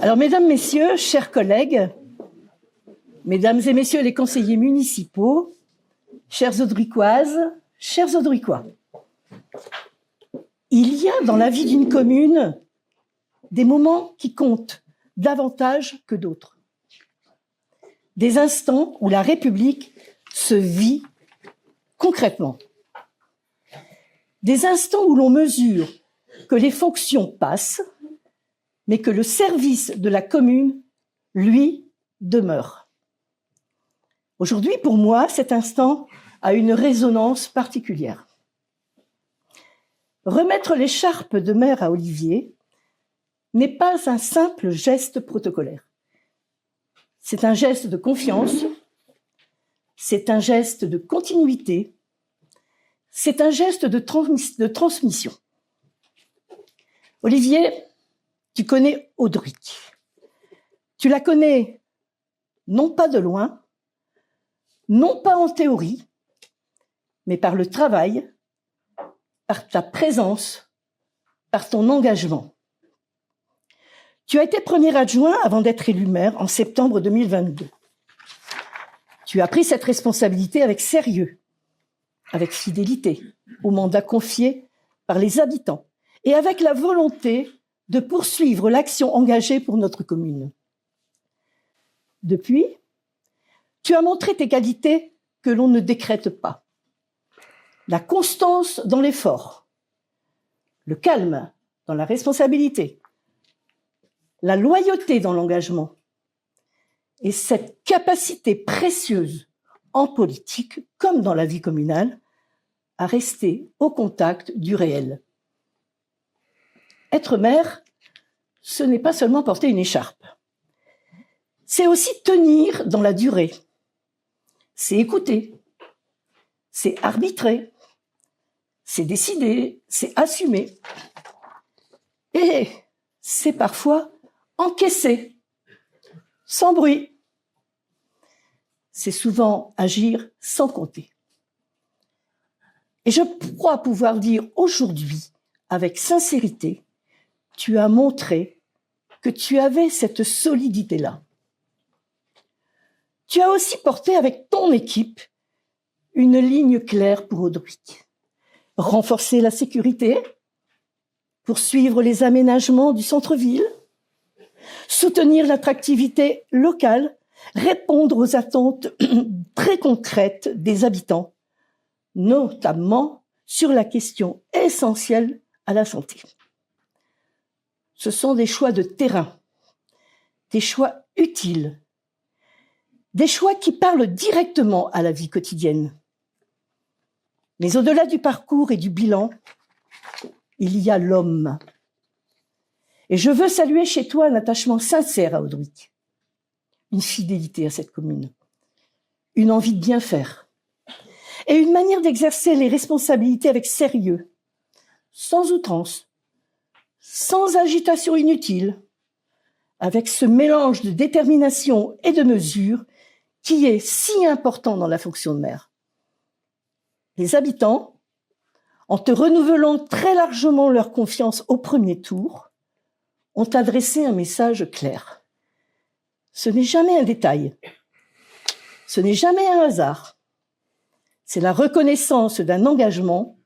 Alors, mesdames, messieurs, chers collègues, mesdames et messieurs les conseillers municipaux, chères Audricoises, chers Audricois, il y a dans la vie d'une commune des moments qui comptent davantage que d'autres. Des instants où la République se vit concrètement. Des instants où l'on mesure que les fonctions passent, mais que le service de la commune, lui, demeure. Aujourd'hui, pour moi, cet instant a une résonance particulière. Remettre l'écharpe de maire à Olivier n'est pas un simple geste protocolaire. C'est un geste de confiance, c'est un geste de continuité, c'est un geste de transmission. Olivier, tu connais Audric. Tu la connais non pas de loin, non pas en théorie, mais par le travail, par ta présence, par ton engagement. Tu as été premier adjoint avant d'être élu maire en septembre 2022. Tu as pris cette responsabilité avec sérieux, avec fidélité au mandat confié par les habitants et avec la volonté de poursuivre l'action engagée pour notre commune. Depuis, tu as montré tes qualités que l'on ne décrète pas. La constance dans l'effort, le calme dans la responsabilité, la loyauté dans l'engagement et cette capacité précieuse en politique comme dans la vie communale à rester au contact du réel. Être maire, ce n'est pas seulement porter une écharpe. C'est aussi tenir dans la durée. C'est écouter. C'est arbitrer. C'est décider. C'est assumer. Et c'est parfois encaisser, sans bruit. C'est souvent agir sans compter. Et je crois pouvoir dire aujourd'hui, avec sincérité, tu as montré que tu avais cette solidité-là. Tu as aussi porté avec ton équipe une ligne claire pour Audric. Renforcer la sécurité, poursuivre les aménagements du centre-ville, soutenir l'attractivité locale, répondre aux attentes très concrètes des habitants, notamment sur la question essentielle à la santé. Ce sont des choix de terrain, des choix utiles, des choix qui parlent directement à la vie quotidienne. Mais au-delà du parcours et du bilan, il y a l'homme. Et je veux saluer chez toi un attachement sincère à Audric, une fidélité à cette commune, une envie de bien faire et une manière d'exercer les responsabilités avec sérieux, sans outrance, sans agitation inutile, avec ce mélange de détermination et de mesure qui est si important dans la fonction de maire. Les habitants, en te renouvelant très largement leur confiance au premier tour, ont adressé un message clair. Ce n'est jamais un détail, ce n'est jamais un hasard. C'est la reconnaissance d'un engagement,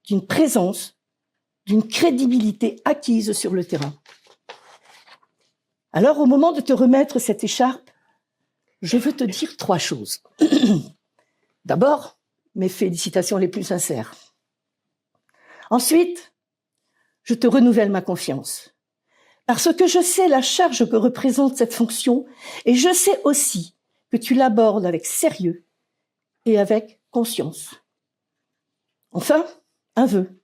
d'une présence, d'une crédibilité acquise sur le terrain. Alors, au moment de te remettre cette écharpe, je veux te dire 3 choses. D'abord, mes félicitations les plus sincères. Ensuite, je te renouvelle ma confiance. Parce que je sais la charge que représente cette fonction et je sais aussi que tu l'abordes avec sérieux et avec conscience. Enfin, un vœu.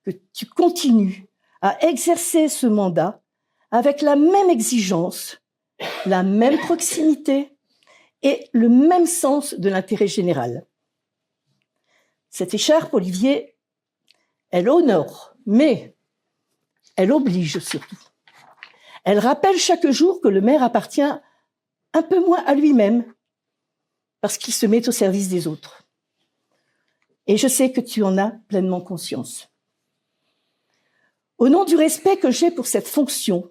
Que tu continues à exercer ce mandat avec la même exigence, la même proximité et le même sens de l'intérêt général. Cette écharpe, Olivier, elle honore, mais elle oblige surtout. Elle rappelle chaque jour que le maire appartient un peu moins à lui-même parce qu'il se met au service des autres. Et je sais que tu en as pleinement conscience. Au nom du respect que j'ai pour cette fonction,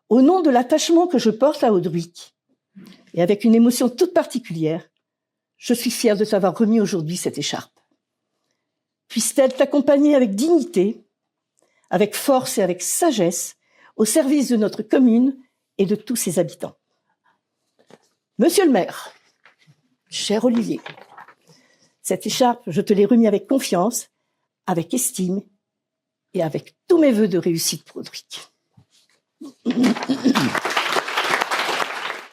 Au nom de l'attachement que je porte à Audric, et avec une émotion toute particulière, je suis fière de t'avoir remis aujourd'hui cette écharpe. Puisse-t-elle t'accompagner avec dignité, avec force et avec sagesse, au service de notre commune et de tous ses habitants. Monsieur le maire, cher Olivier, cette écharpe, je te l'ai remise avec confiance, avec estime et avec tous mes vœux de réussite pour Audric.